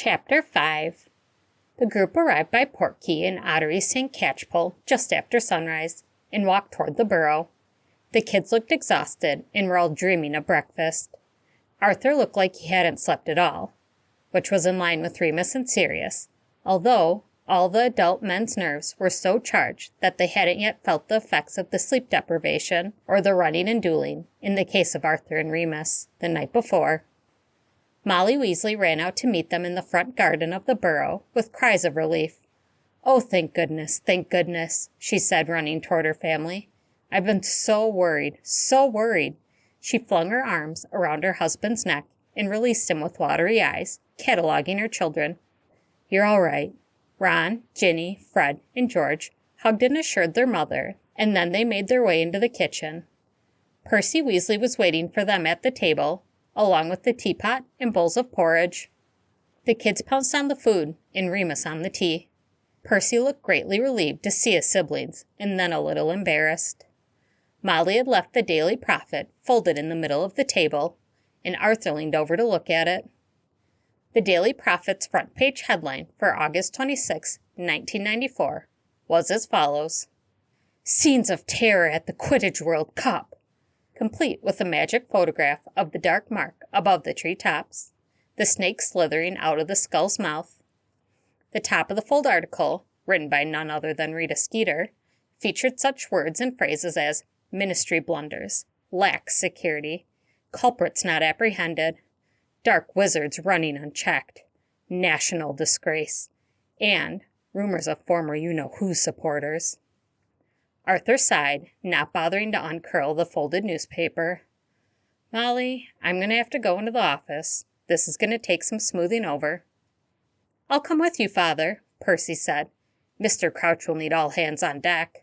Chapter 5. The group arrived by Portkey and Ottery St. Catchpole just after sunrise and walked toward the burrow. The kids looked exhausted and were all dreaming of breakfast. Arthur looked like he hadn't slept at all, which was in line with Remus and Sirius, although all the adult men's nerves were so charged that they hadn't yet felt the effects of the sleep deprivation or the running and dueling, in the case of Arthur and Remus, the night before. Molly Weasley ran out to meet them in the front garden of the burrow with cries of relief. "Oh, thank goodness," she said, running toward her family. "I've been so worried. She flung her arms around her husband's neck and released him with watery eyes, cataloging her children. "You're all right." Ron, Ginny, Fred, and George hugged and assured their mother, and then they made their way into the kitchen. Percy Weasley was waiting for them at the table, along with the teapot and bowls of porridge. The kids pounced on the food, and Remus on the tea. Percy looked greatly relieved to see his siblings, and then a little embarrassed. Molly had left the Daily Prophet folded in the middle of the table, and Arthur leaned over to look at it. The Daily Prophet's front page headline for August 26, 1994, was as follows: "Scenes of Terror at the Quidditch World Cup," complete with a magic photograph of the dark mark above the treetops, the snake slithering out of the skull's mouth. The top of the fold article, written by none other than Rita Skeeter, featured such words and phrases as ministry blunders, lax security, culprits not apprehended, dark wizards running unchecked, national disgrace, and rumors of former you-know-who supporters. Arthur sighed, not bothering to uncurl the folded newspaper. "Molly, I'm going to have to go into the office. This is going to take some smoothing over." "I'll come with you, Father," Percy said. "Mr. Crouch will need all hands on deck."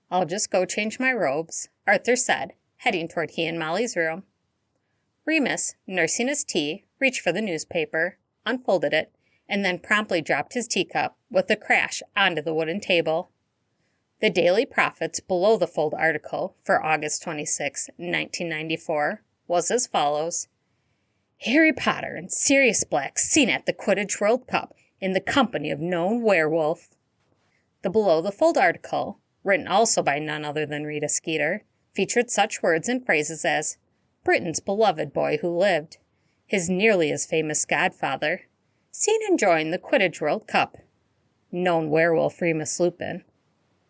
"I'll just go change my robes," Arthur said, heading toward he and Molly's room. Remus, nursing his tea, reached for the newspaper, unfolded it, and then promptly dropped his teacup with a crash onto the wooden table. The Daily Prophet's below-the-fold article for August 26, 1994, was as follows: "Harry Potter and Sirius Black seen at the Quidditch World Cup in the company of known werewolf." The below-the-fold article, written also by none other than Rita Skeeter, featured such words and phrases as Britain's beloved boy who lived, his nearly as famous godfather, seen enjoying the Quidditch World Cup, known werewolf Remus Lupin,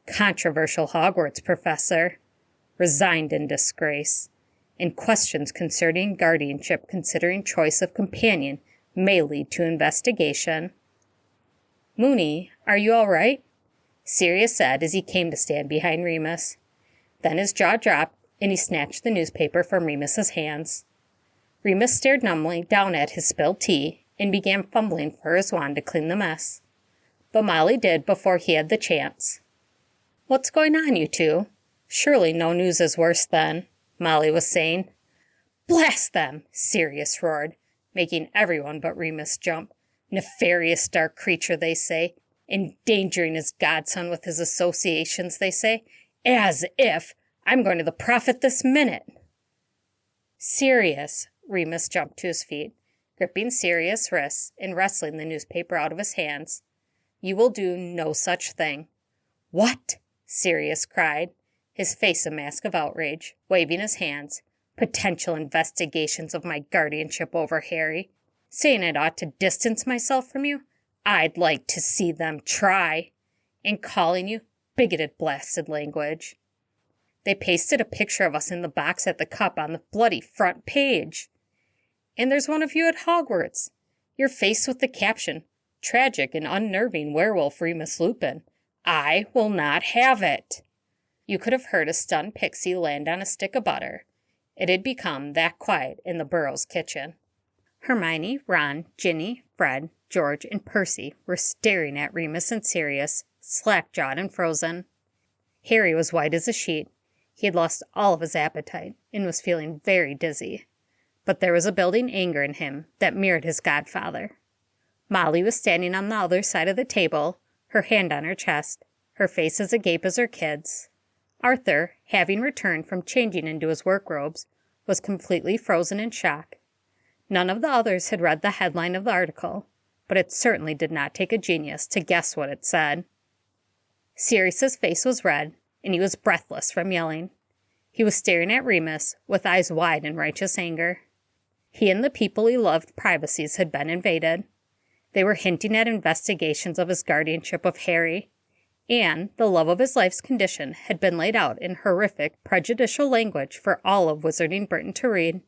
controversial Hogwarts professor, resigned in disgrace, and questions concerning guardianship considering choice of companion may lead to investigation. "Moony, are you all right?" Sirius said as he came to stand behind Remus. Then his jaw dropped, and he snatched the newspaper from Remus's hands. Remus stared numbly down at his spilled tea and began fumbling for his wand to clean the mess. But Molly did before he had the chance. "What's going on, you two? Surely no news is worse than," Molly was saying. "Blast them!" Sirius roared, making everyone but Remus jump. "Nefarious dark creature, they say. Endangering his godson with his associations, they say. As if! I'm going to the Prophet this minute." "Sirius," Remus jumped to his feet, gripping Sirius' wrists and wrestling the newspaper out of his hands. "You will do no such thing." "What?" Sirius cried, his face a mask of outrage, waving his hands. "Potential investigations of my guardianship over Harry. Saying I'd ought to distance myself from you? I'd like to see them try. And calling you bigoted blasted language. They pasted a picture of us in the box at the cup on the bloody front page. And there's one of you at Hogwarts. Your face with the caption, 'Tragic and unnerving werewolf Remus Lupin.' I will not have it." You could have heard a stunned pixie land on a stick of butter. It had become that quiet in the Burrow's kitchen. Hermione, Ron, Ginny, Fred, George, and Percy were staring at Remus and Sirius, slack-jawed and frozen. Harry was white as a sheet. He had lost all of his appetite and was feeling very dizzy. But there was a building anger in him that mirrored his godfather. Molly was standing on the other side of the table, her hand on her chest, her face as agape as her kids. Arthur, having returned from changing into his work robes, was completely frozen in shock. None of the others had read the headline of the article. but it certainly did not take a genius to guess what it said. Sirius's face was red, and he was breathless from yelling. He was staring at Remus with eyes wide in righteous anger. He and the people he loved privacies had been invaded. They were hinting at investigations of his guardianship of Harry, and the love of his life's condition had been laid out in horrific, prejudicial language for all of Wizarding Britain to read.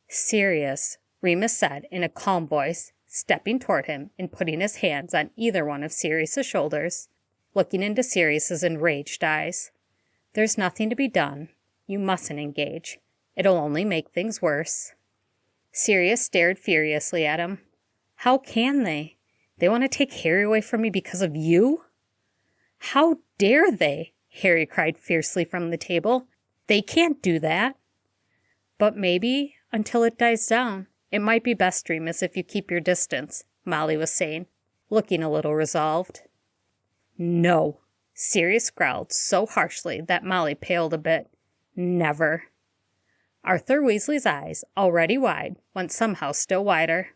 "Sirius," Remus said in a calm voice, stepping toward him and putting his hands on either one of Sirius's shoulders, looking into Sirius's enraged eyes. "There's nothing to be done. You mustn't engage. It'll only make things worse." Sirius stared furiously at him. "How can they? They want to take Harry away from me because of you?" "How dare they?" Harry cried fiercely from the table. "They can't do that." "But maybe, until it dies down, it might be best, Remus, if you keep your distance," Molly was saying, looking a little resolved. "No," Sirius growled so harshly that Molly paled a bit. "Never." Arthur Weasley's eyes, already wide, went somehow still wider.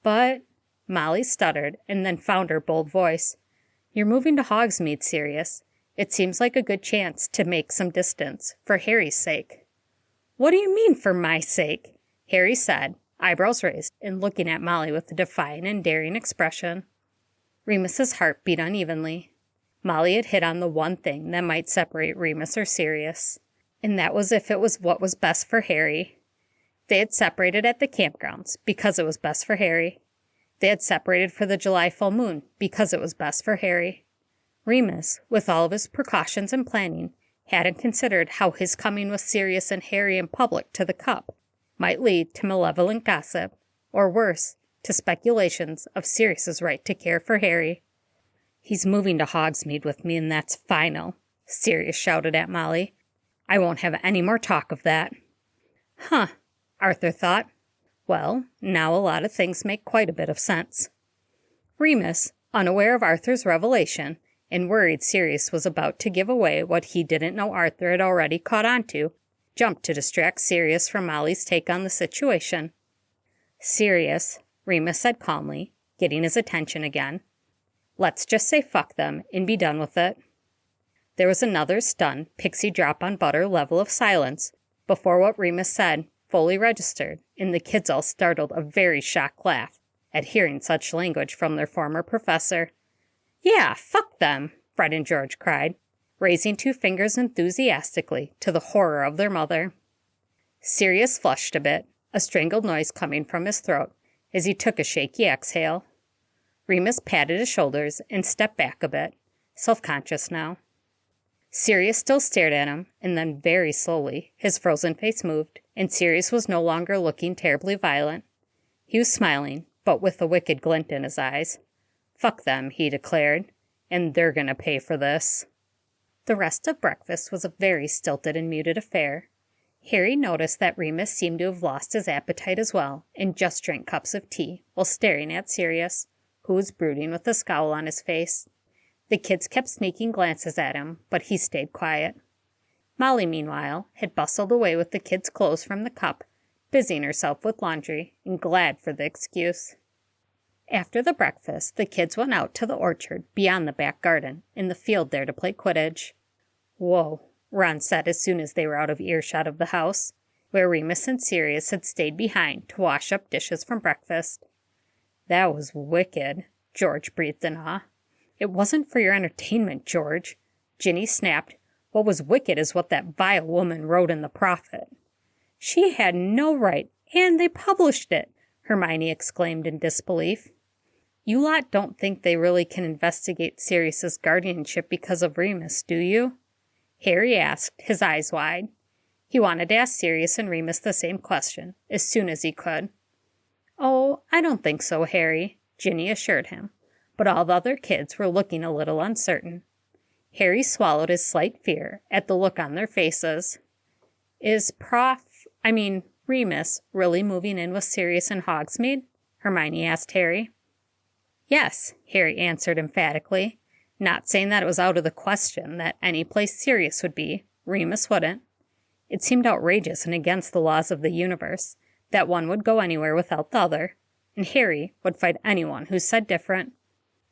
"But," Molly stuttered and then found her bold voice. "You're moving to Hogsmeade, Sirius. It seems like a good chance to make some distance, for Harry's sake." "What do you mean, for my sake?" Harry said, eyebrows raised and looking at Molly with a defiant and daring expression. Remus's heart beat unevenly. Molly had hit on the one thing that might separate Remus or Sirius, and that was if it was what was best for Harry. They had separated at the campgrounds because it was best for Harry. They had separated for the July full moon because it was best for Harry. Remus, with all of his precautions and planning, hadn't considered how his coming with Sirius and Harry in public to the cup might lead to malevolent gossip, or worse, to speculations of Sirius's right to care for Harry. "He's moving to Hogsmeade with me, and that's final," Sirius shouted at Molly. "I won't have any more talk of that." "Huh," Arthur thought. Well, now a lot of things make quite a bit of sense. Remus, unaware of Arthur's revelation, and worried Sirius was about to give away what he didn't know Arthur had already caught on to, jumped to distract Sirius from Molly's take on the situation. "Sirius," Remus said calmly, getting his attention again, "let's just say fuck them and be done with it." There was another stunned, pixie drop on butter level of silence before what Remus said fully registered, and the kids all startled a very shocked laugh at hearing such language from their former professor. "Yeah, fuck them," Fred and George cried, raising two fingers enthusiastically to the horror of their mother. Sirius flushed a bit, a strangled noise coming from his throat as he took a shaky exhale. Remus patted his shoulders and stepped back a bit, self-conscious now. Sirius still stared at him, and then very slowly his frozen face moved, and Sirius was no longer looking terribly violent. He was smiling, but with a wicked glint in his eyes. "Fuck them," he declared, "and they're gonna pay for this." The rest of breakfast was a very stilted and muted affair. Harry noticed that Remus seemed to have lost his appetite as well, and just drank cups of tea while staring at Sirius, who was brooding with a scowl on his face. The kids kept sneaking glances at him, but he stayed quiet. Molly, meanwhile, had bustled away with the kids' clothes from the cup, busying herself with laundry, and glad for the excuse. After the breakfast, the kids went out to the orchard beyond the back garden, in the field there to play Quidditch. "Whoa," Ron said as soon as they were out of earshot of the house, where Remus and Sirius had stayed behind to wash up dishes from breakfast. "That was wicked," George breathed in awe. "It wasn't for your entertainment, George," Ginny snapped. "What was wicked is what that vile woman wrote in the Prophet." "She had no right, and they published it," Hermione exclaimed in disbelief. "You lot don't think they really can investigate Sirius's guardianship because of Remus, do you?" Harry asked, his eyes wide. He wanted to ask Sirius and Remus the same question, as soon as he could. "Oh, I don't think so, Harry," Ginny assured him, but all the other kids were looking a little uncertain. Harry swallowed his slight fear at the look on their faces. "Is Remus really moving in with Sirius and Hogsmeade?" Hermione asked Harry. "Yes," Harry answered emphatically, not saying that it was out of the question that any place Sirius would be, Remus wouldn't. It seemed outrageous and against the laws of the universe that one would go anywhere without the other, and Harry would fight anyone who said different.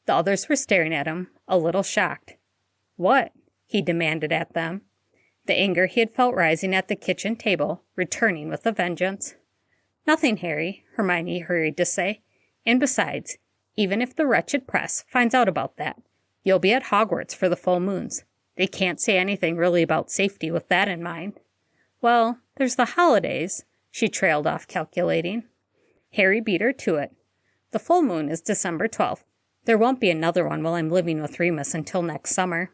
The others were staring at him, a little shocked. "What?" he demanded at them, the anger he had felt rising at the kitchen table returning with a vengeance. "Nothing, Harry," Hermione hurried to say. "And besides, even if the wretched press finds out about that, you'll be at Hogwarts for the full moons. They can't say anything really about safety with that in mind." "Well, there's the holidays," she trailed off, calculating. Harry beat her to it. "The full moon is December 12th. There won't be another one while I'm living with Remus until next summer."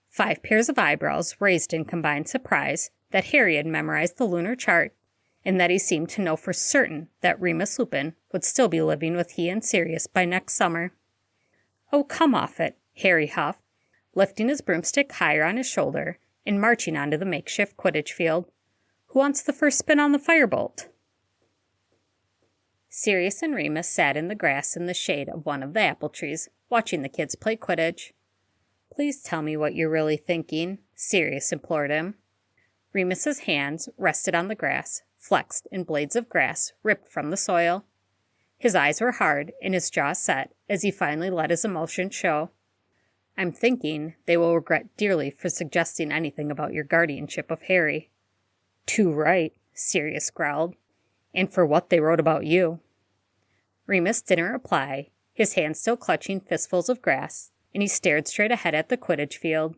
5 pairs of eyebrows raised in combined surprise that Harry had memorized the lunar chart, and that he seemed to know for certain that Remus Lupin would still be living with he and Sirius by next summer. "Oh, come off it," Harry huffed, lifting his broomstick higher on his shoulder and marching onto the makeshift Quidditch field. "Who wants the first spin on the firebolt?" Sirius and Remus sat in the grass in the shade of one of the apple trees, watching the kids play Quidditch. "Please tell me what you're really thinking," Sirius implored him. Remus's hands rested on the grass, flexed in blades of grass ripped from the soil. His eyes were hard and his jaw set as he finally let his emotion show. "I'm thinking they will regret dearly for suggesting anything about your guardianship of Harry." "Too right," Sirius growled. "And for what they wrote about you." Remus didn't reply, his hands still clutching fistfuls of grass, and he stared straight ahead at the Quidditch field,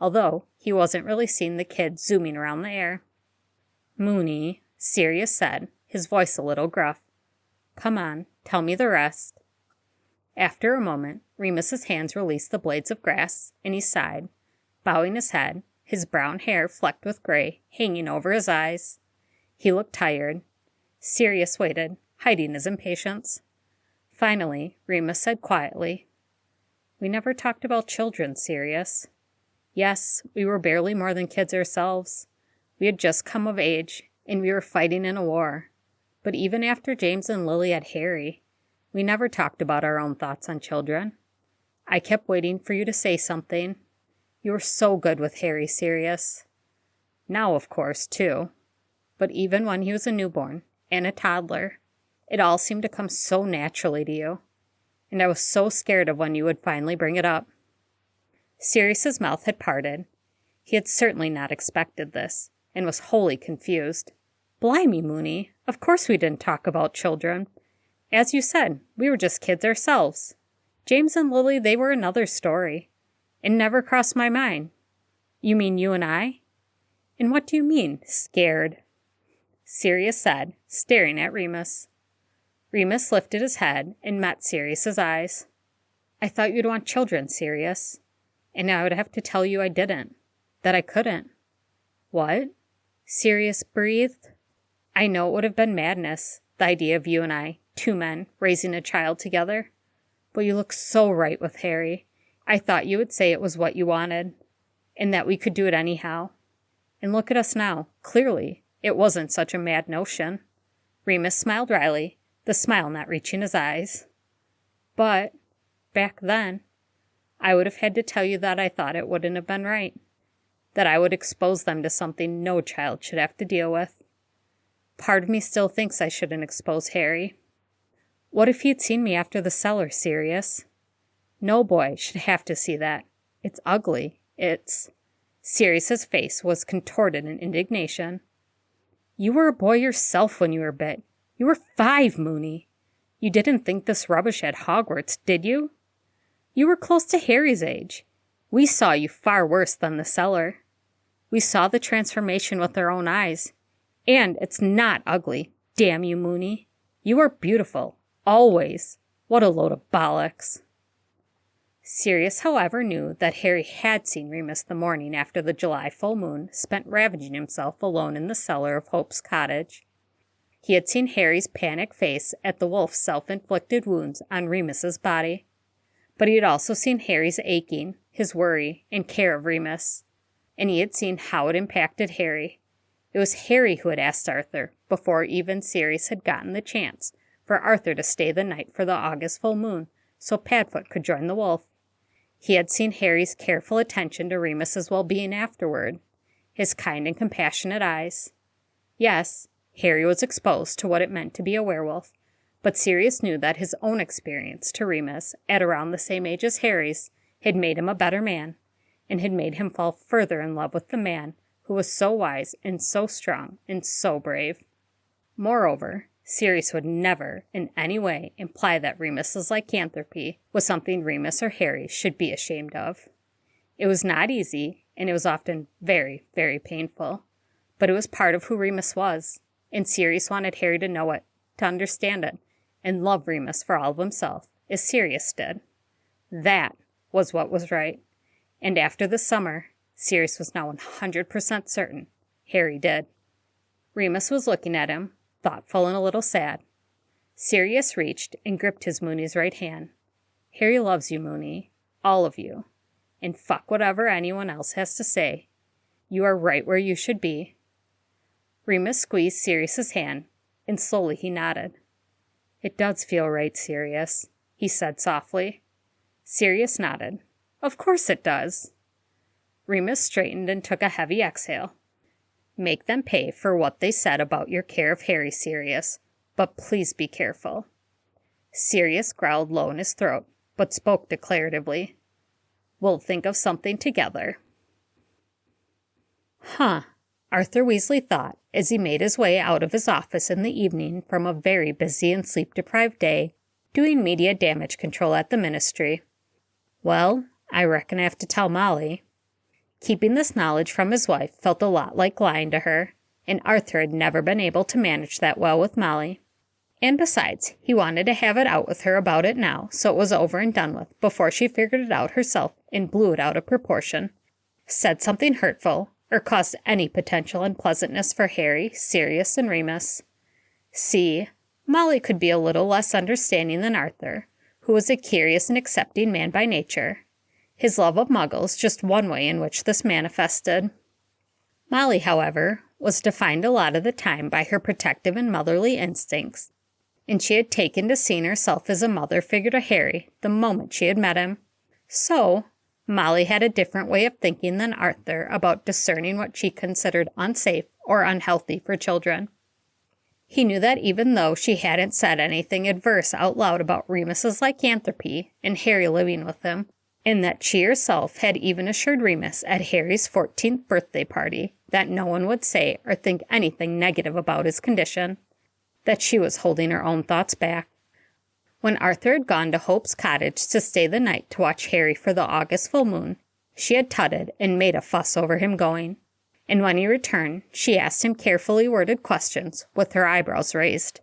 although he wasn't really seeing the kids zooming around the air. "Moony," Sirius said, his voice a little gruff. "Come on, tell me the rest." After a moment, Remus's hands released the blades of grass, and he sighed, bowing his head, his brown hair flecked with gray hanging over his eyes. He looked tired. Sirius waited, hiding his impatience. Finally, Remus said quietly, "We never talked about children, Sirius. Yes, we were barely more than kids ourselves. We had just come of age, and we were fighting in a war. But even after James and Lily had Harry, we never talked about our own thoughts on children. I kept waiting for you to say something. You were so good with Harry, Sirius. Now, of course, too. But even when he was a newborn and a toddler, it all seemed to come so naturally to you. And I was so scared of when you would finally bring it up." Sirius's mouth had parted. He had certainly not expected this, and was wholly confused. "Blimey, Moony, of course we didn't talk about children. As you said, we were just kids ourselves. James and Lily, they were another story. It never crossed my mind. You mean you and I? And what do you mean, scared?" Sirius said, staring at Remus. Remus lifted his head and met Sirius's eyes. "I thought you'd want children, Sirius. And I would have to tell you I didn't. That I couldn't." "What?" Sirius breathed. "I know it would have been madness, the idea of you and I, 2 men, raising a child together. But you look so right with Harry. I thought you would say it was what you wanted, and that we could do it anyhow. And look at us now. Clearly, it wasn't such a mad notion." Remus smiled wryly, the smile not reaching his eyes. "But, back then, I would have had to tell you that I thought it wouldn't have been right. That I would expose them to something no child should have to deal with. Part of me still thinks I shouldn't expose Harry. What if he'd seen me after the cellar, Sirius? No boy should have to see that. It's ugly. It's—" Sirius's face was contorted in indignation. "You were a boy yourself when you were bit. You were 5, Moony. You didn't think this rubbish at Hogwarts, did you? You were close to Harry's age. We saw you far worse than the cellar. We saw the transformation with our own eyes. And it's not ugly. Damn you, Moony. You are beautiful. Always. What a load of bollocks." Sirius, however, knew that Harry had seen Remus the morning after the July full moon spent ravaging himself alone in the cellar of Hope's cottage. He had seen Harry's panic face at the wolf's self-inflicted wounds on Remus's body. But he had also seen Harry's aching, his worry, and care of Remus. And he had seen how it impacted Harry. It was Harry who had asked Arthur, before even Sirius had gotten the chance, for Arthur to stay the night for the August full moon, so Padfoot could join the wolf. He had seen Harry's careful attention to Remus's well-being afterward, his kind and compassionate eyes. Yes, Harry was exposed to what it meant to be a werewolf, But Sirius knew that his own experience to Remus, at around the same age as Harry's, had made him a better man, and had made him fall further in love with the man who was so wise and so strong and so brave. Moreover, Sirius would never, in any way, imply that Remus's lycanthropy was something Remus or Harry should be ashamed of. It was not easy, and it was often very, very painful, but it was part of who Remus was, and Sirius wanted Harry to know it, to understand it, and love Remus for all of himself, as Sirius did. That was what was right, and after the summer, Sirius was now 100% certain Harry did. Remus was looking at him, thoughtful and a little sad. Sirius reached and gripped his Mooney's right hand. Harry loves you, Mooney, all of you, and fuck whatever anyone else has to say. You are right where you should be. Remus squeezed Sirius's hand, and slowly he nodded. It does feel right, Sirius, he said softly. Sirius nodded. Of course it does. Remus straightened and took a heavy exhale. Make them pay for what they said about your care of Harry, Sirius, but please be careful. Sirius growled low in his throat, but spoke declaratively. We'll think of something together. Arthur Weasley thought as he made his way out of his office in the evening from a very busy and sleep-deprived day, doing media damage control at the ministry. Well, I reckon I have to tell Molly. Keeping this knowledge from his wife felt a lot like lying to her, and Arthur had never been able to manage that well with Molly. And besides, he wanted to have it out with her about it now, so it was over and done with, before she figured it out herself and blew it out of proportion. Said something hurtful, or caused any potential unpleasantness for Harry, Sirius, and Remus. See, Molly could be a little less understanding than Arthur, who was a curious and accepting man by nature. His love of muggles just one way in which this manifested. Molly, however, was defined a lot of the time by her protective and motherly instincts, and she had taken to seeing herself as a mother figure to Harry the moment she had met him. So, Molly had a different way of thinking than Arthur about discerning what she considered unsafe or unhealthy for children. He knew that even though she hadn't said anything adverse out loud about Remus's lycanthropy and Harry living with him, and that she herself had even assured Remus at Harry's 14th birthday party that no one would say or think anything negative about his condition, that she was holding her own thoughts back. When Arthur had gone to Hope's cottage to stay the night to watch Harry for the August full moon, she had tutted and made a fuss over him going, and when he returned, she asked him carefully worded questions with her eyebrows raised.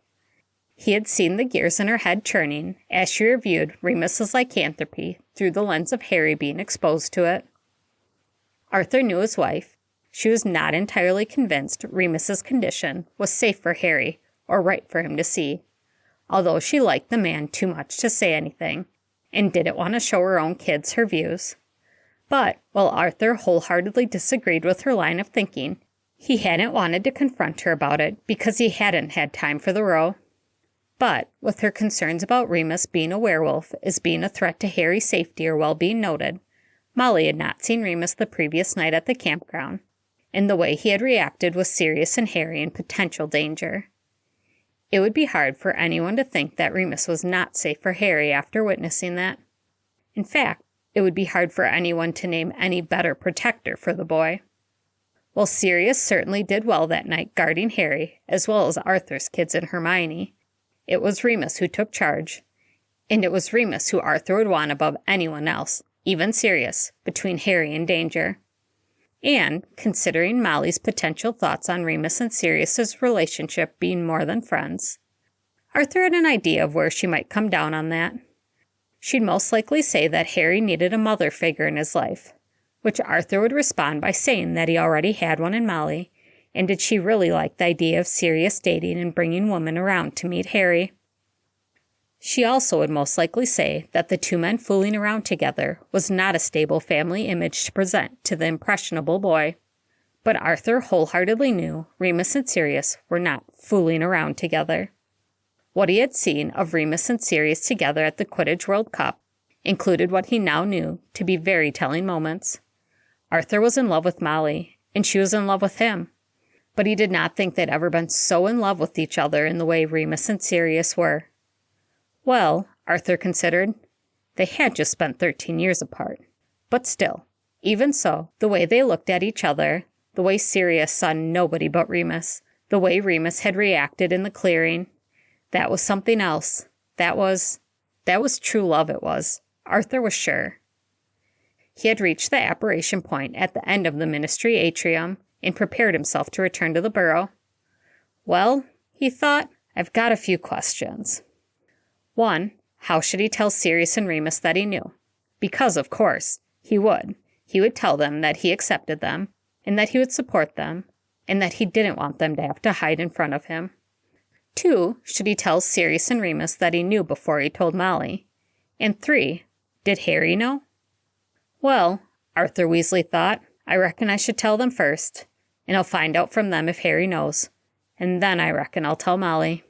He had seen the gears in her head churning as she reviewed Remus's lycanthropy through the lens of Harry being exposed to it. Arthur knew his wife. She was not entirely convinced Remus's condition was safe for Harry or right for him to see, although she liked the man too much to say anything and didn't want to show her own kids her views. But while Arthur wholeheartedly disagreed with her line of thinking, he hadn't wanted to confront her about it because he hadn't had time for the row. But, with her concerns about Remus being a werewolf as being a threat to Harry's safety or well-being noted, Molly had not seen Remus the previous night at the campground, and the way he had reacted was Sirius and Harry in potential danger. It would be hard for anyone to think that Remus was not safe for Harry after witnessing that. In fact, it would be hard for anyone to name any better protector for the boy. While Sirius certainly did well that night guarding Harry, as well as Arthur's kids and Hermione, it was Remus who took charge, and it was Remus who Arthur would want above anyone else, even Sirius, between Harry and danger. And, considering Molly's potential thoughts on Remus and Sirius's relationship being more than friends, Arthur had an idea of where she might come down on that. She'd most likely say that Harry needed a mother figure in his life, which Arthur would respond by saying that he already had one in Molly, and did she really like the idea of Sirius dating and bringing women around to meet Harry? She also would most likely say that the two men fooling around together was not a stable family image to present to the impressionable boy. But Arthur wholeheartedly knew Remus and Sirius were not fooling around together. What he had seen of Remus and Sirius together at the Quidditch World Cup included what he now knew to be very telling moments. Arthur was in love with Molly, and she was in love with him. But he did not think they'd ever been so in love with each other in the way Remus and Sirius were. Well, Arthur considered, they had just spent 13 years apart. But still, even so, the way they looked at each other, the way Sirius saw nobody but Remus, the way Remus had reacted in the clearing, that was something else. That was true love, it was. Arthur was sure. He had reached the apparition point at the end of the ministry atrium and prepared himself to return to the burrow. Well, he thought, I've got a few questions. 1. How should he tell Sirius and Remus that he knew? Because, of course, he would. He would tell them that he accepted them, and that he would support them, and that he didn't want them to have to hide in front of him. 2. Should he tell Sirius and Remus that he knew before he told Molly? And 3. Did Harry know? Well, Arthur Weasley thought, I reckon I should tell them first, and I'll find out from them if Harry knows, and then I reckon I'll tell Molly.